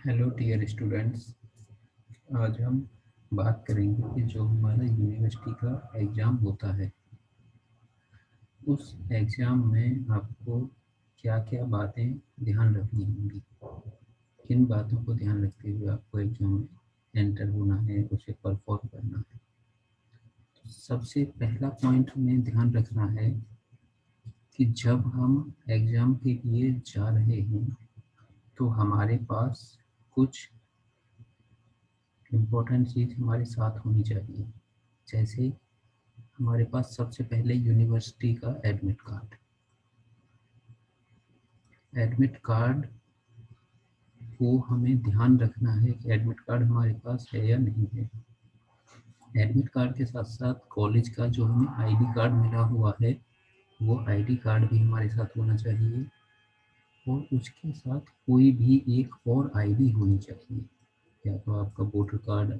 Hello dear students. आज हम बात करेंगे कि जो हमारा यूनिवर्सिटी का एग्ज़ाम होता है उस एग्ज़ाम में आपको क्या क्या बातें ध्यान रखनी होंगी, किन बातों को ध्यान रखते हुए आपको एग्ज़ाम में एंटर होना है, उसे परफॉर्म करना है। तो सबसे पहला पॉइंट हमें ध्यान रखना है कि जब हम एग्ज़ाम के लिए जा रहे हैं तो हमारे पास कुछ इम्पोर्टेंट चीज़ हमारे साथ होनी चाहिए। जैसे हमारे पास सबसे पहले यूनिवर्सिटी का एडमिट कार्ड। एडमिट कार्ड को हमें ध्यान रखना है कि एडमिट कार्ड हमारे पास है या नहीं है। एडमिट कार्ड के साथ साथ कॉलेज का जो हमें आईडी कार्ड मिला हुआ है वो आईडी कार्ड भी हमारे साथ होना चाहिए और उसके साथ कोई भी एक और आईडी होनी चाहिए, या तो आपका वोटर कार्ड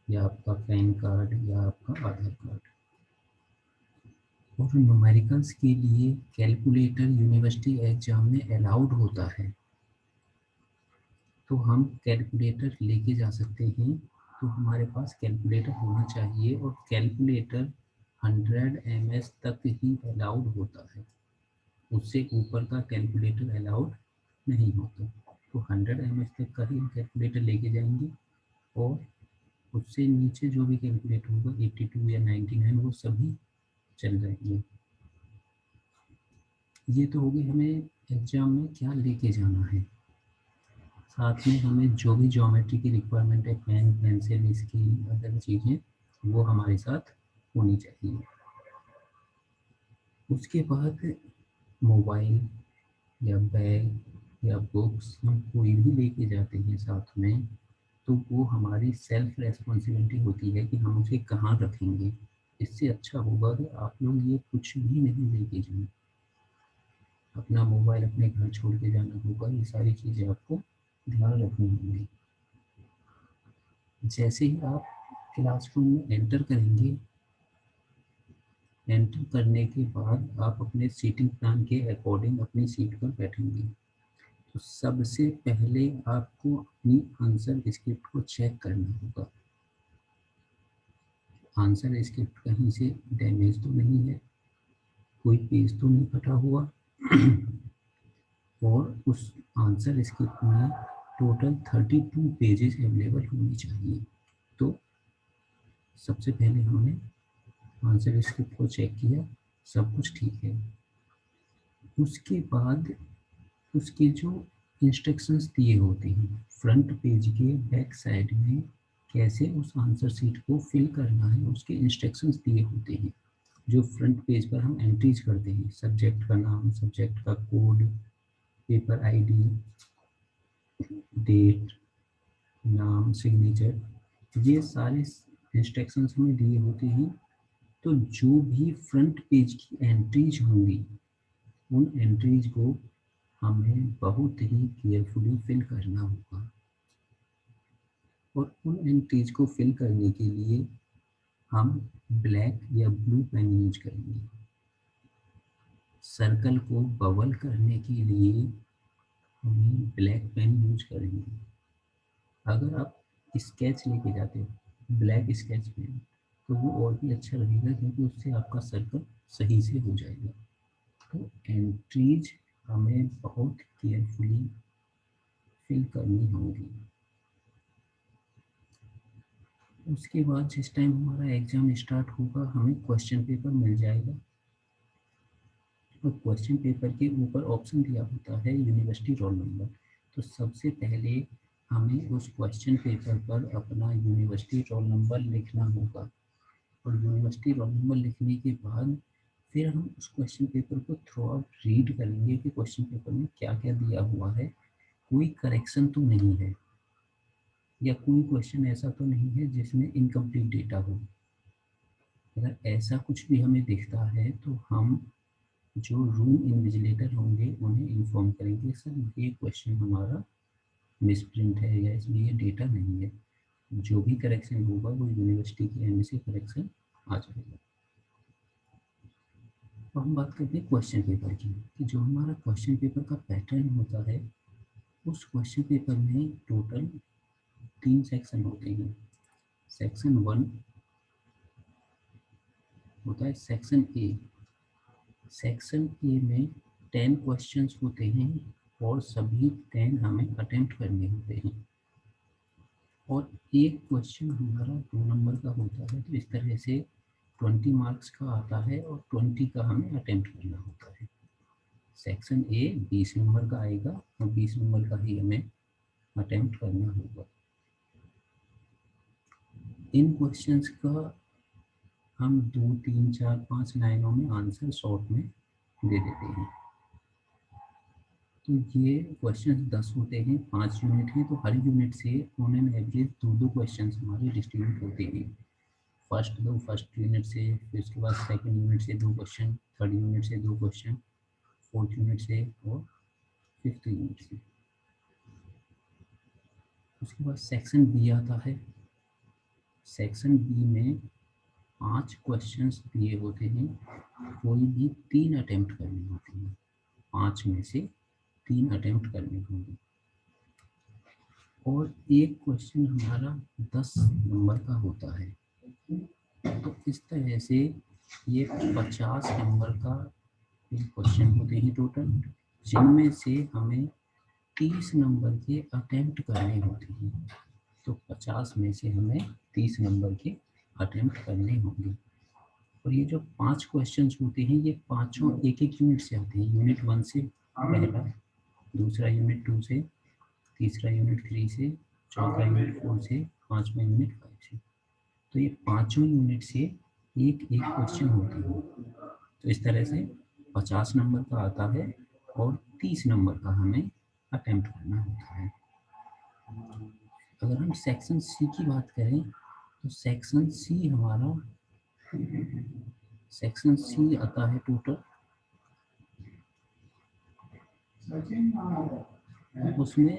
या आपका पैन कार्ड या आपका आधार कार्ड। और न्यूमेरिकल्स के लिए कैलकुलेटर यूनिवर्सिटी एग्जाम में अलाउड होता है, तो हम कैलकुलेटर लेके जा सकते हैं। तो हमारे पास कैलकुलेटर होना चाहिए और कैलकुलेटर 100 ms तक ही अलाउड होता है, उससे ऊपर का कैलकुलेटर अलाउड नहीं होता। तो 100 ms तक का ही कैलकुलेटर लेके जाएंगे और उससे नीचे जो भी कैलकुलेटर होगा 82 या 99 वो सभी चल जाएंगे। ये तो होगी हमें एग्जाम में क्या लेके जाना है। साथ में हमें जो भी ज्योमेट्री की रिक्वायरमेंट है, पेन पेंसिल इसकी अदर चीज़ें वो हमारे साथ होनी चाहिए। उसके बाद मोबाइल या बैग या बुक्स हम कोई भी लेके जाते हैं साथ में, तो वो हमारी सेल्फ रेस्पॉन्सिबिलिटी होती है कि हम उसे कहाँ रखेंगे। इससे अच्छा होगा कि आप लोग ये कुछ भी नहीं लेके जाएं। अपना मोबाइल अपने घर छोड़ के जाना होगा, ये सारी चीज़ें आपको ध्यान रखनी होंगी। जैसे ही आप क्लासरूम में एंटर करेंगे, एंटर करने के बाद आप अपने सीटिंग प्लान के अकॉर्डिंग अपनी सीट पर बैठेंगे। तो सबसे पहले आपको अपनी आंसर स्क्रिप्ट को चेक करना होगा। आंसर स्क्रिप्ट कहीं से डैमेज तो नहीं है, कोई पेज तो नहीं फटा हुआ और उस आंसर स्क्रिप्ट में टोटल 32 पेजेस अवेलेबल होनी चाहिए। तो सबसे पहले हमने आंसर स्क्रिप्ट को चेक किया, सब कुछ ठीक है। उसके बाद उसके जो इंस्ट्रक्शंस दिए होते हैं फ्रंट पेज के बैक साइड में, कैसे उस आंसर शीट को फिल करना है उसके इंस्ट्रक्शंस दिए होते हैं। जो फ्रंट पेज पर हम एंट्रीज करते हैं, सब्जेक्ट का नाम, सब्जेक्ट का कोड, पेपर आईडी, डेट, नाम, सिग्नेचर, ये सारे इंस्ट्रक्शंस हमें दिए होते हैं। तो जो भी फ्रंट पेज की एंट्रीज होंगी उन एंट्रीज को हमें बहुत ही केयरफुली फिल करना होगा। और उन एंट्रीज को फिल करने के लिए हम ब्लैक या ब्लू पेन यूज करेंगे। सर्कल को बबल करने के लिए हम ब्लैक पेन यूज करेंगे। अगर आप स्केच लेके जाते हो, ब्लैक स्केच पेन, तो वो और भी अच्छा लगेगा क्योंकि उससे आपका सर्कल सही से हो जाएगा। तो एंट्रीज हमें बहुत केयरफुली फिल करनी होगी। उसके बाद जिस टाइम हमारा एग्ज़ाम स्टार्ट होगा हमें क्वेश्चन पेपर मिल जाएगा और क्वेश्चन पेपर के ऊपर ऑप्शन दिया होता है यूनिवर्सिटी रोल नंबर। तो सबसे पहले हमें उस क्वेश्चन पेपर पर अपना यूनिवर्सिटी रोल नंबर लिखना होगा और यूनिवर्सिटी रोल नंबर लिखने के बाद फिर हम उस क्वेश्चन पेपर को थ्रू आउट रीड करेंगे कि क्वेश्चन पेपर में क्या क्या दिया हुआ है, कोई करेक्शन तो नहीं है या कोई क्वेश्चन ऐसा तो नहीं है जिसमें इनकम्प्लीट डेटा हो। अगर ऐसा कुछ भी हमें दिखता है तो हम जो रूम इन्विजिलेटर होंगे उन्हें इन्फॉर्म करेंगे, सर ये क्वेश्चन हमारा मिसप्रिंट है या इसमें ये डेटा नहीं है। जो भी करेक्शन होगा वो यूनिवर्सिटी के एंड से करेक्शन आ जाएगा। तो हम बात करते हैं क्वेश्चन पेपर की, कि जो हमारा क्वेश्चन पेपर का पैटर्न होता है उस क्वेश्चन पेपर में टोटल 3 सेक्शन होते हैं। सेक्शन 1 होता है सेक्शन ए। सेक्शन ए में 10 क्वेश्चंस होते हैं और सभी 10 हमें अटेम्प्ट करने होते हैं, और एक क्वेश्चन हमारा 2 नंबर का होता है। तो इस तरह से 20 मार्क्स का आता है और 20 का हमें अटेम्प्ट करना होता है। सेक्शन ए 20 नंबर का आएगा और 20 नंबर का ही हमें अटेम्प्ट करना होगा। इन क्वेश्चंस का हम 2, 3, 4, 5 लाइनों में आंसर शॉर्ट में दे देते हैं। तो ये क्वेश्चन 10 होते हैं, 5 यूनिट हैं, तो हर यूनिट से ऑन एन एवरेज 2-2 क्वेश्चन हमारे डिस्ट्रीब्यूट होते हैं। फर्स्ट यूनिट से, फिर उसके बाद सेकंड यूनिट से 2 क्वेश्चन, थर्ड यूनिट से 2 क्वेश्चन, फोर्थ यूनिट से और फिफ्थ यूनिट से। उसके बाद सेक्शन बी आता है। सेक्शन बी में 5 क्वेश्चंस दिए होते हैं, कोई भी 3 अटेम्प्ट करने होते हैं। 5 में से 3 अटेम्प्ट करने होंगे और एक क्वेश्चन हमारा 10 नंबर का होता है। तो इस तरह से ये 50 नंबर का क्वेश्चन होते हैं टोटल, जिनमें से हमें 30 नंबर के अटेम्प्ट करने होते हैं। तो 50 में से हमें 30 नंबर के अटेम्प्ट करने होंगे। और ये जो 5 क्वेश्चंस होते हैं, ये पांचों एक एक यूनिट से आते हैं। यूनिट 1 से पहला, दूसरा यूनिट 2 से, तीसरा यूनिट 3 से, चौथा यूनिट 4 से, पांचवा यूनिट 5 से। तो ये पांचों यूनिट से एक एक क्वेश्चन होते हैं। तो इस तरह से 50 नंबर का आता है और 30 नंबर का हमें अटेम्प्ट करना होता है। अगर हम सेक्शन सी की बात करें तो सेक्शन सी हमारा, सेक्शन सी आता है टोटल, उसमें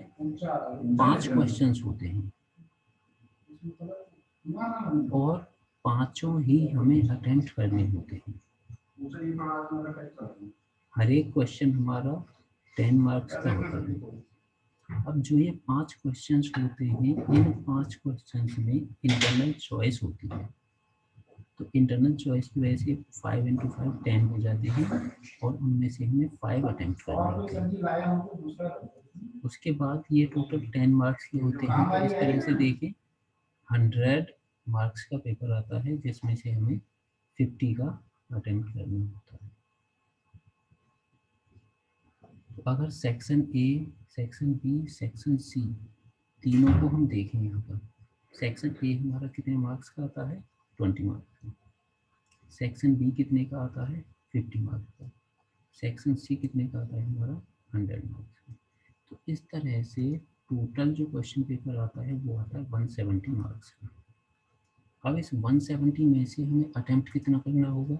5 क्वेश्चंस होते हैं और पांचों ही हमें अटेम्प्ट करने होते हैं। हर एक क्वेश्चन हमारा 10 मार्क्स का होता है। अब जो ये 5 क्वेश्चंस होते हैं, इन 5 क्वेश्चंस में इंटरनल चॉइस होती है। तो इंटरनल चॉइस की वजह से 5 × 5 10 हो जाते हैं और उनमें से हमें 5 अटेम्प्ट करने होते हैं। उसके बाद ये टोटल 10 मार्क्स के होते हैं। तो इस तरह से देखें 100 मार्क्स का पेपर आता है, जिसमें से हमें 50 का अटेम्प्ट करना होता है। तो अगर section A, section B, section C तीनों को हम देखें यहाँ पर, सेक्शन ए हमारा कितने मार्क्स का आता है? 20 मार्क्स का। सेक्शन बी कितने का आता है? 50 मार्क्स का। सेक्शन सी कितने का आता है हमारा? 100 मार्क्स का। तो इस तरह से टोटल जो क्वेश्चन पेपर आता है वो आता है 170 मार्क्स का। अब इस 170 में से हमें अटेम्प्ट कितना करना होगा?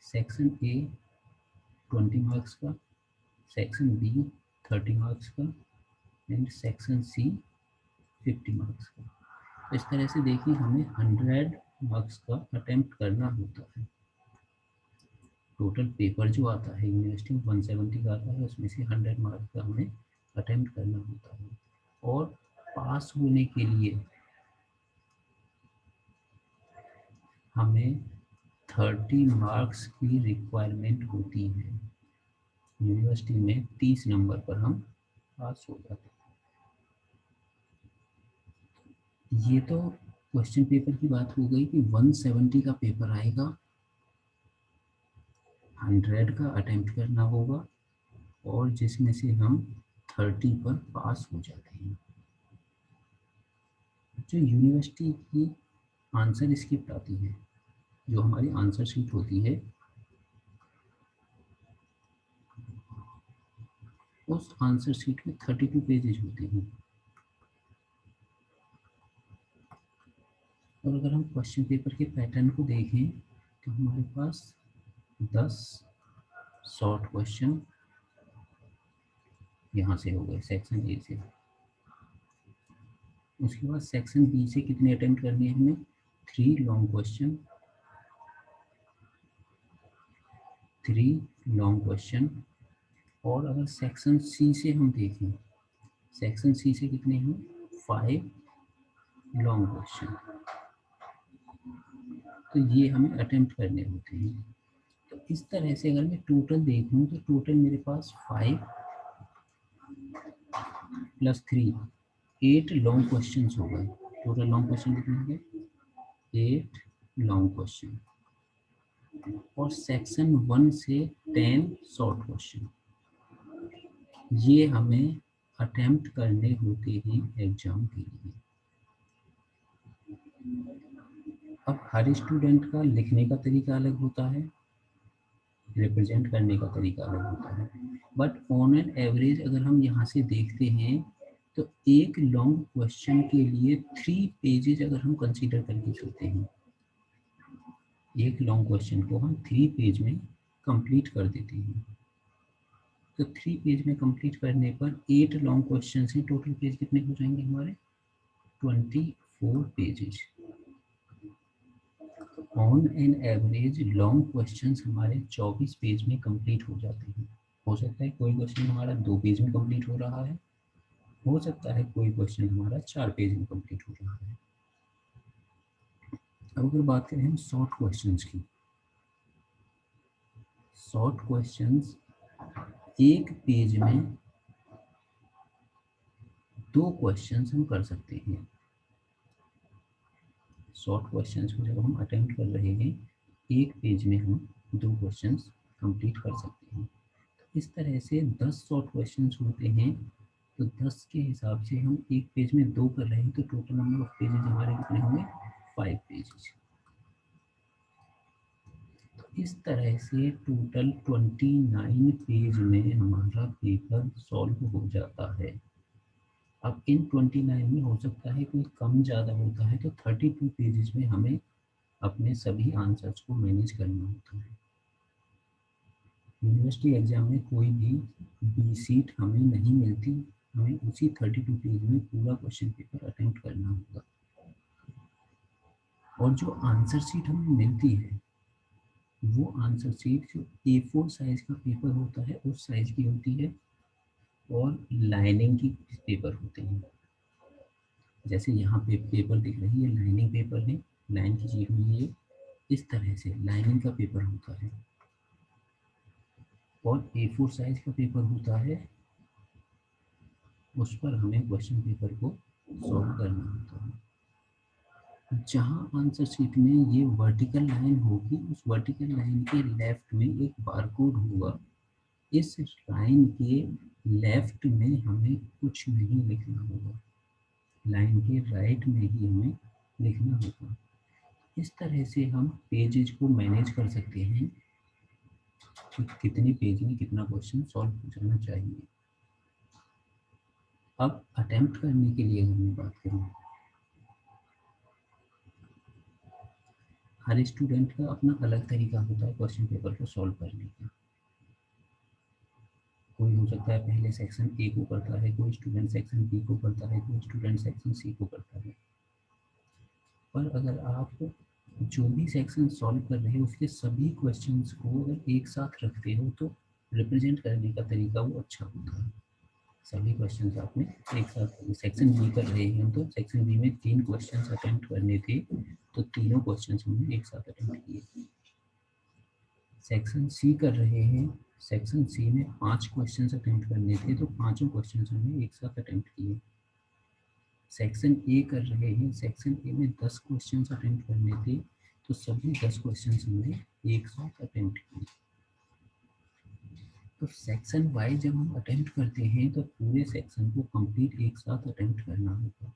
सेक्शन ए 20 मार्क्स का, सेक्शन बी 30 मार्क्स का एंड सेक्शन सी 50 मार्क्स का। इस तरह से देखिए हमें 100 मार्क्स का अटेम्प्ट करना होता है। टोटल पेपर जो आता है यूनिवर्सिटी में 170 का आता है, उसमें से 100 मार्क्स का हमें अटेम्प्ट करना होता है। और पास होने के लिए हमें 30 मार्क्स की रिक्वायरमेंट होती है। यूनिवर्सिटी में 30 नंबर पर हम पास हो जाते हैं। ये तो क्वेश्चन पेपर की बात हो गई कि 170 का पेपर आएगा, 100 का अटेम्प्ट करना होगा और जिसमें से हम 30 पर पास हो जाते हैं। जो यूनिवर्सिटी की आंसर स्क्रिप्ट आती है, जो हमारी आंसर शीट होती है, उस आंसर शीट में 32 पेजेज होते हैं। और अगर हम क्वेश्चन पेपर के पैटर्न को देखें तो हमारे पास 10 शॉर्ट क्वेश्चन यहाँ से हो गए सेक्शन ए से। उसके बाद सेक्शन बी से कितने अटेम्प्ट करने हैं हमें? 3 लॉन्ग क्वेश्चन, 3 लॉन्ग क्वेश्चन। और अगर सेक्शन सी से हम देखें सेक्शन सी से कितने हैं? 5 लॉन्ग क्वेश्चन। तो ये हमें अटेम्प्ट करने होते हैं। तो इस तरह से अगर मैं टोटल देखूं तो टोटल मेरे पास 5 + 3 8 लॉन्ग क्वेश्चन हो गए। टोटल लॉन्ग क्वेश्चन कितने हो गए? 8 लॉन्ग क्वेश्चन। और सेक्शन 1 से 10 शॉर्ट क्वेश्चन। ये हमें अटेम्प्ट करने होते हैं एग्जाम के लिए। अब हर स्टूडेंट का लिखने का तरीका अलग होता है, रिप्रेजेंट करने का तरीका अलग होता है, बट ऑन एन एवरेज अगर हम यहाँ से देखते हैं तो एक लॉन्ग क्वेश्चन के लिए 3 पेजेज अगर हम कंसीडर करके चलते हैं, एक लॉन्ग क्वेश्चन को हम 3 पेज में कंप्लीट कर देते हैं। तो 3 पेज में कंप्लीट करने पर 8 लॉन्ग क्वेश्चन से टोटल पेज कितने हो जाएंगे हमारे? 24 pages. On an average long questions हमारे 24 पेज में कंप्लीट हो जाते हैं। हो सकता है कोई क्वेश्चन हमारा 2 पेज में कंप्लीट हो रहा है, हो सकता है कोई क्वेश्चन हमारा 4 पेज में कंप्लीट हो रहा है। अब अगर बात करें हम शॉर्ट क्वेश्चंस की, शॉर्ट क्वेश्चंस एक पेज में 2 क्वेश्चंस हम कर सकते हैं। शॉर्ट क्वेश्चंस को जब हम अटेम्प्ट कर रहे हैं, एक पेज में हम 2 क्वेश्चंस कंप्लीट कर सकते हैं। इस तरह से 10 शॉर्ट क्वेश्चंस होते हैं, तो 10 के हिसाब से हम एक पेज में 2 कर रहे हैं, तो टोटल नंबर ऑफ पेजेज हमारे कितने होंगे? 5 पेजेज। तो इस तरह से टोटल 29 पेज में हमारा पेपर सॉल्व हो जाता है। अब इन 29 में हो सकता है कोई कम ज़्यादा होता है, तो 32 पेजेज में हमें अपने सभी आंसर्स को मैनेज करना होता है। यूनिवर्सिटी एग्जाम में कोई भी बी सीट हमें नहीं मिलती, हमें उसी 32 पेज में पूरा क्वेश्चन पेपर अटेम्प्ट करना होगा। और जो आंसर शीट हमें मिलती है, वो आंसर शीट जो A4 साइज का पेपर होता है उस साइज की होती है, और लाइनिंग की पेपर होते हैं। जैसे यहाँ पे पेपर दिख रही है, लाइनिंग पेपर है, लाइन खींची हुई है, इस तरह से लाइनिंग का पेपर होता है। और A4 साइज का पेपर होता है, उस पर हमें क्वेश्चन पेपर को सॉल्व करना होता है। जहाँ आंसर शीट में ये वर्टिकल लाइन होगी, उस वर्टिकल लाइन के लेफ्ट में एक बारकोड होगा। इस लाइन के लेफ्ट में हमें कुछ नहीं लिखना होगा, लाइन के राइट में ही हमें लिखना होगा। इस तरह से हम पेजेज को मैनेज कर सकते हैं कि कितने पेज में कितना क्वेश्चन सॉल्व हो जाना चाहिए। अब अटेम्प्ट करने के लिए अगर मैं बात करूँ, हर स्टूडेंट का अपना अलग तरीका होता है क्वेश्चन पेपर को सॉल्व करने का। कोई हो सकता है पहले सेक्शन ए को करता है, कोई स्टूडेंट सेक्शन बी को करता है, कोई स्टूडेंट सेक्शन सी को करता है। पर अगर आप जो भी सेक्शन सॉल्व कर रहे हो उसके सभी क्वेश्चंस को अगर एक साथ रखते हो तो रिप्रेजेंट करने का तरीका वो अच्छा होता है। सभी क्वेश्चंस आपने एक साथ, सेक्शन बी कर रहे हैं तो सेक्शन बी में 3 क्वेश्चंस अटेम्प्ट करने थे, तो तीनों क्वेश्चंस हमने एक साथ अटेम्प्ट किए। सेक्शन सी कर रहे हैं, सेक्शन सी में 5 क्वेश्चंस अटेम्प्ट करने थे, तो पांचों क्वेश्चंस हमने एक साथ अटेम्प्ट किए। सेक्शन ए कर रहे हैं, सेक्शन ए में 10 क्वेश्चंस अटेम्प्ट करने थे, तो सभी 10 क्वेश्चंस हमने एक साथ अटेम्प्ट किए। तो सेक्शन वाइज जब हम अटेम्प्ट करते हैं तो पूरे सेक्शन को कंप्लीट एक साथ अटेम्प्ट करना होगा,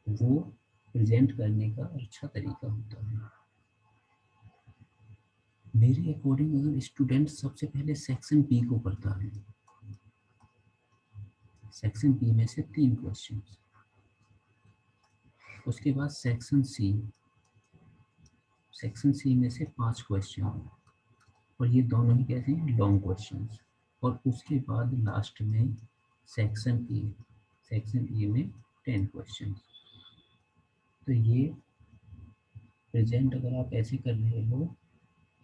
वो प्रेजेंट करने का अच्छा तरीका होता है। मेरे अकॉर्डिंग अगर स्टूडेंट सबसे पहले सेक्शन बी को करता है, सेक्शन बी में से 3 क्वेश्चन, उसके बाद सेक्शन सी, सेक्शन सी में से 5 क्वेश्चन, और ये दोनों ही कैसे हैं? Long question. और उसके बाद लास्ट में सेक्शन ए, सेक्शन ए में 10 क्वेश्चन। तो ये प्रेजेंट अगर आप ऐसे कर रहे हो,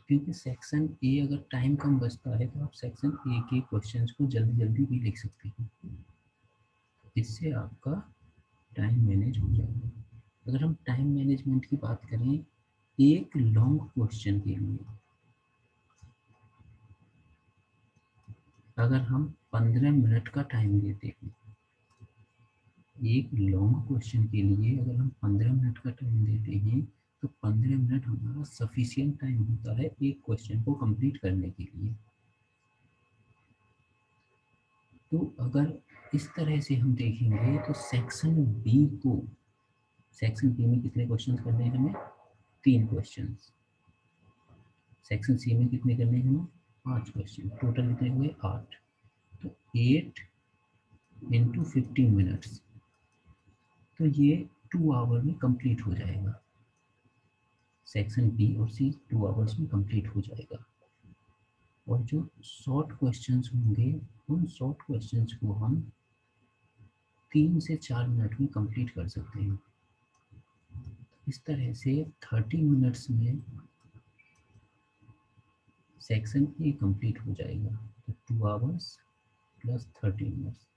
क्योंकि सेक्शन ए अगर टाइम कम बचता है तो आप सेक्शन ए के क्वेश्चंस को जल्दी जल्दी भी लिख सकते हैं। इससे आपका टाइम मैनेज हो जाएगा। अगर हम टाइम मैनेजमेंट की बात करें, एक लॉन्ग क्वेश्चन के लिए अगर हम 15 मिनट का टाइम देते हैं, एक लॉन्ग क्वेश्चन के लिए अगर हम 15 मिनट का टाइम देते हैं, तो 15 मिनट हमारा सफिशिएंट टाइम होता है एक क्वेश्चन को कंप्लीट करने के लिए। तो अगर इस तरह से हम देखेंगे तो सेक्शन बी में कितने क्वेश्चन करने हैं हमें? 3 क्वेश्चन। सेक्शन सी में कितने करने हैं हमें? 5 क्वेश्चन। टोटल कितने हुए? 8। तो 8 इंटू 15 मिनट्स, तो ये 2 आवर में कंप्लीट हो जाएगा। सेक्शन बी और सी 2 आवर्स में कंप्लीट हो जाएगा। और जो शॉर्ट क्वेश्चंस होंगे, उन शॉर्ट क्वेश्चंस को हम 3 से 4 मिनट में कंप्लीट कर सकते हैं। इस तरह से 30 मिनट्स में सेक्शन ए कंप्लीट हो जाएगा। तो 2 आवर्स प्लस 30 मिनट्स,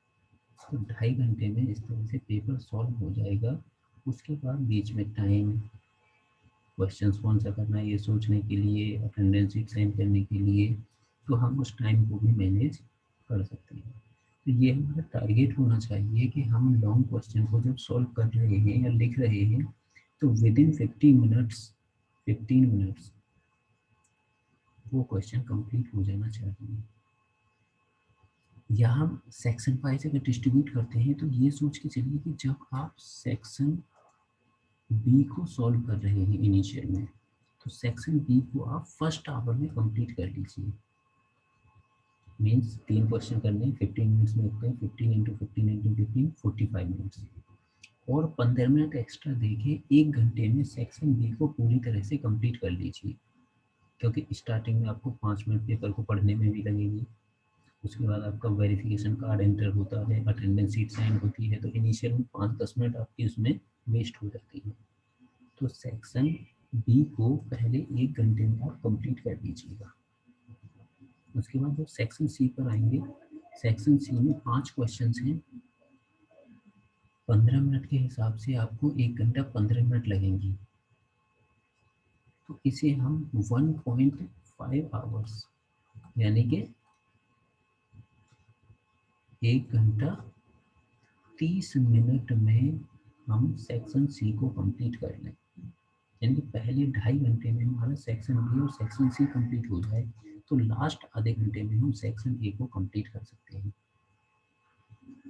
तो 2.5 घंटे में इस तरह से पेपर सॉल्व हो जाएगा। उसके बाद बीच में टाइम, क्वेश्चंस कौन सा करना है ये सोचने के लिए, अटेंडेंस शीट साइन करने के लिए, तो हम उस टाइम को भी मैनेज कर सकते हैं। तो ये हमारा टारगेट होना चाहिए कि हम लॉन्ग क्वेश्चन को जब सॉल्व कर रहे हैं या लिख रहे हैं, तो विद इन 15 मिनट्स वो क्वेश्चन कंप्लीट हो जाना चाहिए। यहाँ हम सेक्शन वाइज अगर डिस्ट्रीब्यूट करते हैं, तो ये सोच के चलिए कि जब आप सेक्शन बी को सॉल्व कर रहे हैं इनिशियल में, तो सेक्शन बी को आप फर्स्ट आवर में कंप्लीट कर लीजिए। मीन्स 3 क्वेश्चन करने हैं, 15 मिनट्स में होते हैं। 15 इंटू 15 इंटू 15 45 मिनट्स, और 15 मिनट एक्स्ट्रा देके 1 घंटे में सेक्शन बी को पूरी तरह से कंप्लीट कर लीजिए। क्योंकि स्टार्टिंग में आपको 5 मिनट पेपर को पढ़ने में भी लगेंगे, उसके बाद आपका वेरिफिकेशन कार्ड एंटर होता है, अटेंडेंस शीट साइन होती है, तो इनिशियल में 5-10 मिनट आपकी उसमें वेस्ट हो जाती है। तो सेक्शन बी को पहले 1 घंटे में आप कंप्लीट कर लीजिएगा। उसके बाद जब सेक्शन सी पर आएंगे, सेक्शन सी में 5 क्वेश्चन हैं। 15 मिनट के हिसाब से आपको 1 घंटा 15 मिनट लगेंगी, तो इसे हम 1.5 आवर्स यानी कि 1 घंटा 30 मिनट में हम सेक्शन सी को कंप्लीट कर लें। यानी कि पहले 2.5 घंटे में हमारा सेक्शन बी और सेक्शन सी कंप्लीट हो जाए, तो लास्ट आधे घंटे में हम सेक्शन ए को कंप्लीट कर सकते हैं।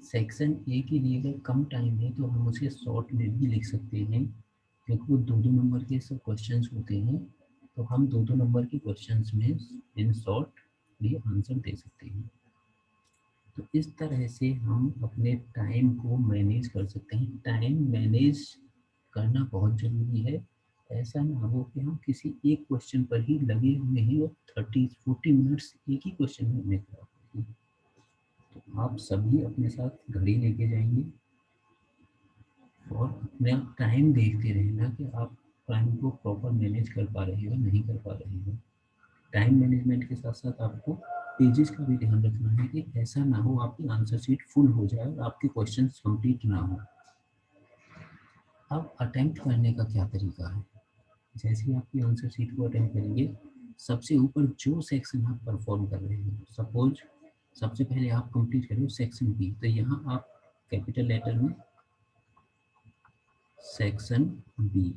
सेक्शन ए के लिए अगर कम टाइम है तो हम उसे शॉर्ट में भी लिख सकते हैं, क्योंकि वो 2-2 नंबर के सब क्वेश्चंस होते हैं, तो हम 2-2 नंबर के क्वेश्चंस में इन शॉर्ट भी आंसर दे सकते हैं। तो इस तरह से हम अपने टाइम को मैनेज कर सकते हैं। टाइम मैनेज करना बहुत ज़रूरी है। ऐसा ना हो कि हम किसी एक क्वेश्चन पर ही लगे हुए हैं और 30-40 मिनट्स एक ही क्वेश्चन में हमें खराब होगी। तो आप सभी अपने साथ घड़ी लेके जाएंगे और अपना टाइम देखते रहना कि आप टाइम को प्रॉपर मैनेज कर पा रहे हो नहीं कर पा रहे हो। टाइम मैनेजमेंट के साथ साथ आपको पेजेस का भी ध्यान रखना है कि ऐसा ना हो आपकी आंसर शीट फुल हो जाए और आपके क्वेश्चंस कंप्लीट ना हो। अब अटेम्प्ट करने का क्या तरीका है? जैसे ही आपकी आंसर शीट को अटेम्प्ट करेंगे, सबसे ऊपर जो सेक्शन आप परफॉर्म कर रहे हो, सपोज सबसे पहले आप कंप्लीट करें सेक्शन बी, तो यहाँ आप कैपिटल लेटर में सेक्शन बी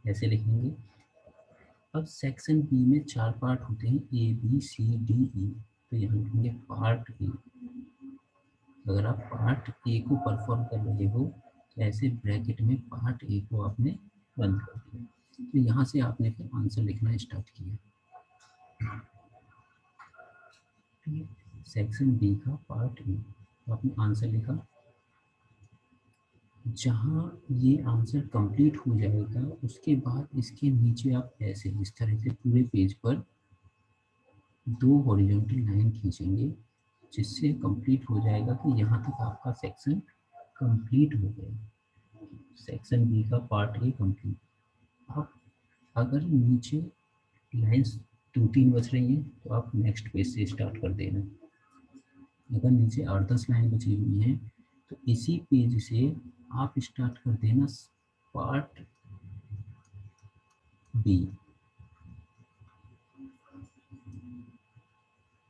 ऐसे लिखेंगे। अब सेक्शन बी में 4 पार्ट होते हैं, A B C D E, तो यहाँ लिखेंगे पार्ट ए। अगर आप पार्ट ए को परफॉर्म कर रहे हो, तो ऐसे ब्रैकेट में पार्ट ए को आपने बंद कर दिया, तो यहाँ से आपने फिर आंसर लिखना स्टार्ट किया। ठीक है, सेक्शन बी का पार्ट ए, तो आपने आंसर लिखा। जहाँ ये आंसर कंप्लीट हो जाएगा, उसके बाद इसके नीचे आप ऐसे इस तरह से पूरे पेज पर 2 हॉरिजॉन्टल लाइन खींचेंगे, जिससे कंप्लीट हो जाएगा कि यहाँ तक आपका सेक्शन कंप्लीट हो गया। सेक्शन बी का पार्ट ए कंप्लीट। अब अगर नीचे लाइंस 2-3 बच रही हैं, तो आप नेक्स्ट पेज से स्टार्ट कर देना। अगर नीचे 8-10 लाइन बची हुई हैं, तो इसी पेज से आप स्टार्ट कर देना पार्ट बी।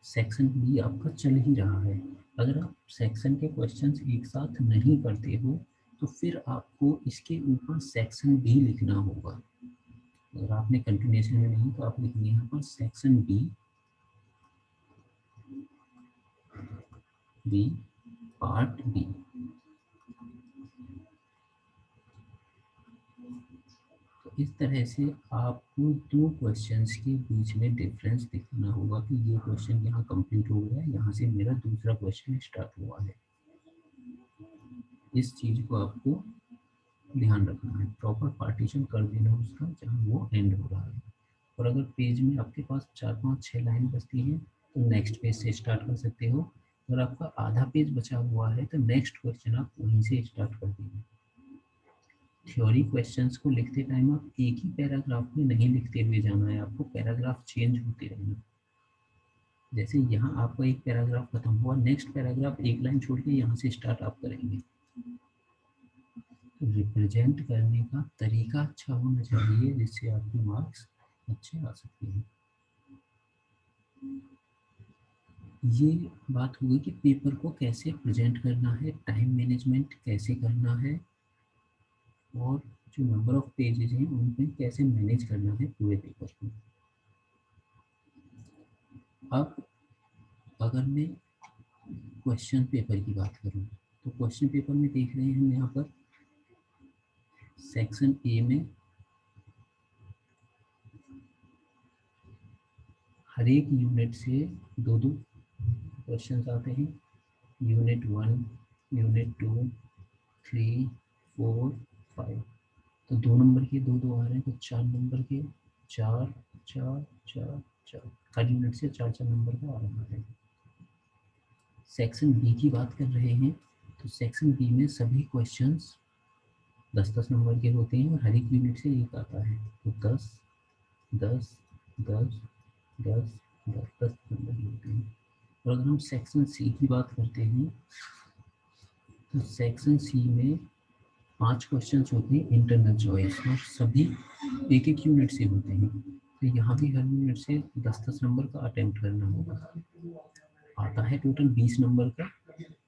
सेक्शन बी आपका चल ही रहा है। अगर आप सेक्शन के क्वेश्चंस एक साथ नहीं करते हो तो फिर आपको इसके ऊपर सेक्शन बी लिखना होगा। अगर आपने कंटिन्यूएशन में नहीं तो आप लिखेंगे यहाँ पर section B, B part B. तो इस तरह से आपको दो क्वेश्चंस के बीच में डिफरेंस दिखाना होगा कि ये क्वेश्चन यहाँ कंप्लीट हो गया, यहाँ से मेरा दूसरा क्वेश्चन स्टार्ट हुआ है। इस चीज को आपको ध्यान रखना है, प्रॉपर पार्टीशन कर देना उसका जहाँ वो एंड हो रहा है। और अगर पेज में आपके पास 4, 5, 6 लाइन बचती हैं तो नेक्स्ट पेज से स्टार्ट कर सकते हो। अगर आपका आधा पेज बचा हुआ है तो नेक्स्ट क्वेश्चन आप वहीं से स्टार्ट कर देंगे। थ्योरी क्वेश्चंस को लिखते टाइम आप एक ही पैराग्राफ में नहीं लिखते हुए जाना है, आपको पैराग्राफ चेंज होते रहना। जैसे यहाँ आपका एक पैराग्राफ खत्म हुआ, नेक्स्ट पैराग्राफ एक लाइन छोड़ के यहाँ से स्टार्ट आप करेंगे। रिप्रेजेंट करने का तरीका अच्छा होना चाहिए जिससे आपके मार्क्स अच्छे आ सकते हैं। ये बात हुई कि पेपर को कैसे प्रेजेंट करना है, टाइम मैनेजमेंट कैसे करना है, और जो नंबर ऑफ पेजेस हैं उनमें कैसे मैनेज करना है पूरे पेपर को। अब अगर मैं क्वेश्चन पेपर की बात करूँ तो क्वेश्चन पेपर में देख रहे हैं हम यहाँ पर सेक्शन ए में हर एक यूनिट से दो दो क्वेश्चंस आते हैं। Unit 1, unit 2, 3, 4, 5। तो 2 नंबर के दो दो आ रहे हैं, तो 4 नंबर के 4, 4, 4, 4, हर यूनिट से 4 नंबर का आ रहा है। सेक्शन बी की बात कर रहे हैं तो सेक्शन बी में सभी क्वेश्चंस 10-10 नंबर के होते हैं और हर एक यूनिट से एक आता है। तो 10, 10, 10, 10, 10 नंबर के होते हैं। और अगर हम सेक्शन सी की बात करते हैं तो सेक्शन सी में 5 क्वेश्चन होते हैं इंटरनल चॉइस, और सभी एक एक यूनिट से होते हैं। तो यहाँ भी हर यूनिट से 10-10 नंबर का अटेम्प्ट करना होगा। आता है टोटल 20 नंबर का,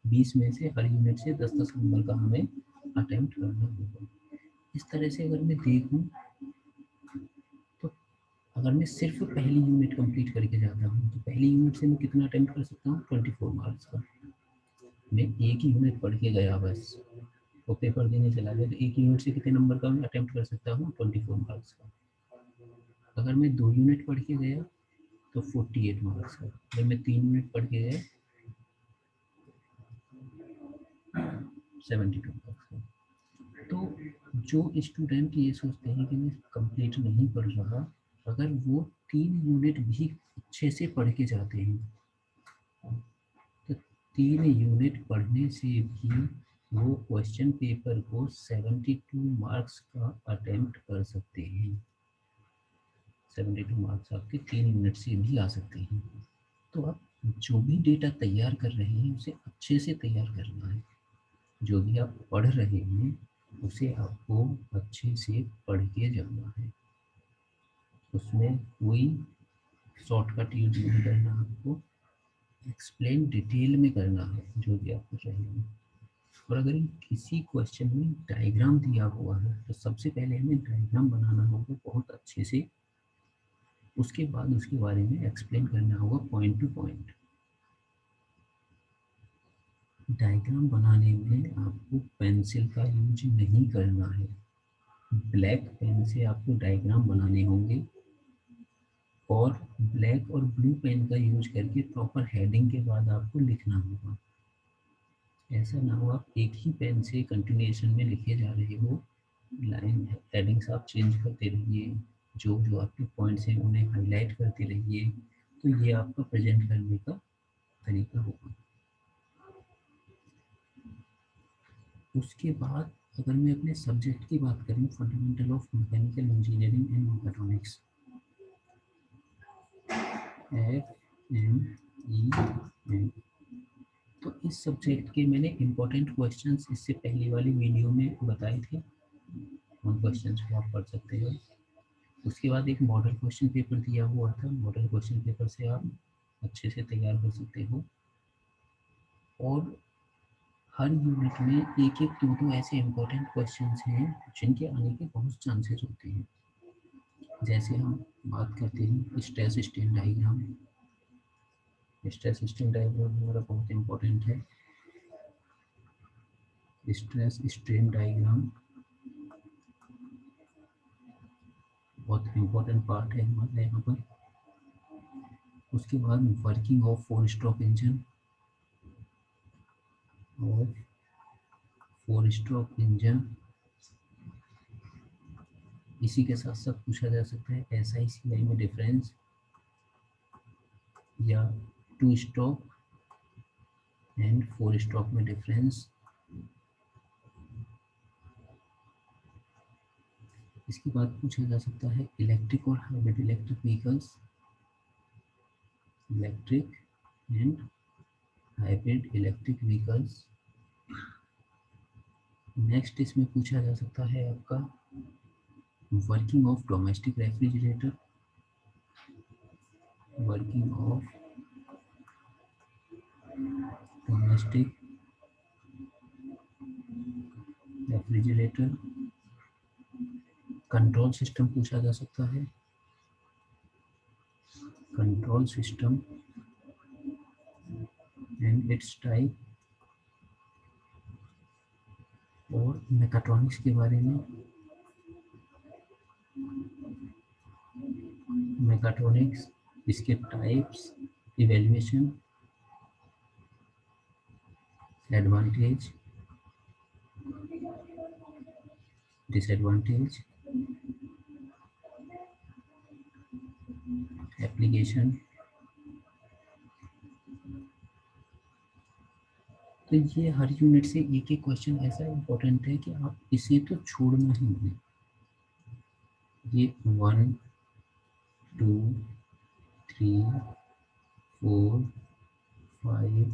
20 में से हर यूनिट से 10-10 नंबर का हमें अटेम्प्ट करना होगा। इस तरह से अगर मैं देखूँ तो अगर मैं सिर्फ पहली यूनिट कंप्लीट करके जाता हूँ तो पहली यूनिट से मैं कितना अटेम्प्ट कर सकता हूँ, 24 मार्क्स का। मैं एक ही यूनिट पढ़ के गया बस, तो पेपर देने चला गया, तो एक यूनिट से कितने नंबर का मैं अटेम्प्ट कर सकता हूँ, 24 मार्क्स का। अगर मैं 2 यूनिट पढ़ के गया तो 48 मार्क्स का। अगर मैं 3 यूनिट पढ़ के गया 72 मार्क्स का। तो जो स्टूडेंट ये सोचते हैं कि मैं कंप्लीट नहीं पढ़ रहा, अगर वो 3 यूनिट भी अच्छे से पढ़ के जाते हैं तो 3 यूनिट पढ़ने से भी वो क्वेश्चन पेपर को 72 मार्क्स का अटेम्प्ट कर सकते हैं। 72 मार्क्स आपके 3 यूनिट से भी आ सकते हैं। तो आप जो भी डेटा तैयार कर रहे हैं उसे अच्छे से तैयार करना है। जो भी आप पढ़ रहे हैं उसे आपको अच्छे से पढ़ के जाना है, उसमें कोई शॉर्टकट यूज नहीं करना, आपको एक्सप्लेन डिटेल में करना है जो भी आप कर रहे हैं। और अगर किसी क्वेश्चन में डायग्राम दिया हुआ है तो सबसे पहले हमें डायग्राम बनाना होगा बहुत अच्छे से, उसके बाद उसके बारे में एक्सप्लेन करना होगा पॉइंट टू पॉइंट। डायग्राम बनाने में आपको पेंसिल का यूज नहीं करना है, ब्लैक पेन से आपको डायग्राम बनाने होंगे, और ब्लैक और ब्लू पेन का यूज करके प्रॉपर हेडिंग के बाद आपको लिखना होगा। ऐसा ना हो आप एक ही पेन से कंटिन्यूएशन में लिखे जा रहे हो, लाइन हेडिंग्स आप चेंज करते रहिए, जो जो आपके पॉइंट्स हैं उन्हें हाईलाइट करते रहिए, तो ये आपका प्रेजेंट करने का तरीका होगा। उसके बाद अगर मैं अपने सब्जेक्ट की बात करूँ, fundamental of mechanical engineering and mechatronics, FMEN, तो इस इस सब्जेक्ट के मैंने इम्पोर्टेंट क्वेश्चंस इससे पहले वाली वीडियो में बताए थे, उन क्वेश्चंस को आप पढ़ सकते हो। उसके बाद एक मॉडल क्वेश्चन पेपर दिया हुआ था, मॉडल क्वेश्चन पेपर से आप अच्छे से तैयार कर सकते हो। और हर यूनिट में एक एक दो दो ऐसे इम्पोर्टेंट क्वेश्चंस हैं जिनके आने के बहुत चांसेस होते हैं। जैसे हम बात करते हैं stress strain diagram. Stress strain diagram हमारा बहुत इम्पोर्टेंट है। स्ट्रेस स्ट्रेन डायग्राम बहुत इम्पोर्टेंट पार्ट है हमारे यहाँ पर। उसके बाद वर्किंग ऑफ 4 स्ट्रोक इंजन और 4 स्ट्रोक इंजन, इसी के साथ साथ पूछा जा सकता है SI CI में डिफरेंस या 2 स्ट्रोक एंड 4 स्ट्रोक में डिफरेंस। इसके बाद पूछा जा सकता है इलेक्ट्रिक और hybrid electric vehicles, electric and hybrid electric vehicles. Next इसमें पूछा जा सकता है आपका working of domestic refrigerator, working of domestic refrigerator. Control system पूछा जा सकता है, control system and it's type. और मेकाट्रॉनिक्स के बारे में, मेकाट्रॉनिक्स, इसके types, evaluation, advantage, disadvantage, application. तो ये हर यूनिट से एक एक क्वेश्चन ऐसा इम्पोर्टेंट है कि आप इसे तो छोड़ना ही नहीं। ये 1 2 3 4 5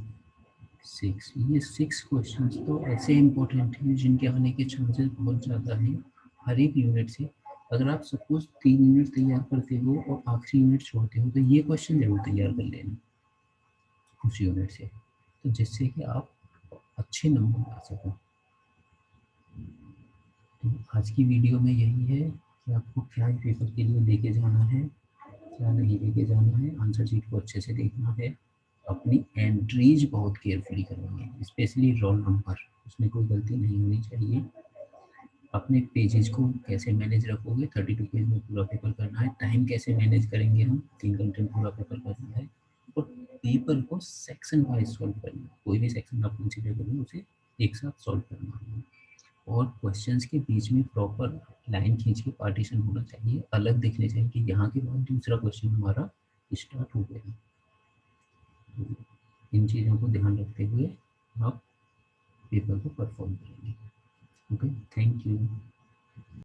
6, ये 6 क्वेश्चंस तो ऐसे इम्पोर्टेंट हैं जिनके आने के चांसेस बहुत ज़्यादा हैं हर एक यूनिट से। अगर आप सपोज 3 यूनिट तैयार करते हो और आखिरी यूनिट छोड़ते हो तो ये क्वेश्चन जरूर तैयार कर लेना उस यूनिट से, तो जिससे कि आप अच्छे नंबर ला सको। तो आज की वीडियो में यही है कि आपको क्या पेपर के लिए लेके जाना है, क्या नहीं लेके जाना है। आंसर शीट को अच्छे से देखना है, अपनी एंट्रीज बहुत केयरफुली करनी है, स्पेशली रोल नंबर, उसमें कोई गलती नहीं होनी चाहिए। अपने पेजेस को कैसे मैनेज रखोगे, 32 पेज में पूरा पेपर करना है। टाइम कैसे मैनेज करेंगे, हम 3 घंटे में पूरा पेपर करना है। और पेपर को सेक्शन वाइज सॉल्व करना है, कोई भी सेक्शन आप कंसिडर करो उसे एक साथ सॉल्व करना है। और क्वेश्चंस के बीच में प्रॉपर लाइन खींच के पार्टीशन होना चाहिए, अलग दिखने चाहिए कि यहाँ के बाद दूसरा क्वेश्चन हमारा स्टार्ट हो गया। तो इन चीज़ों को ध्यान रखते हुए आप पेपर को परफॉर्म करेंगे। Okay, thank you.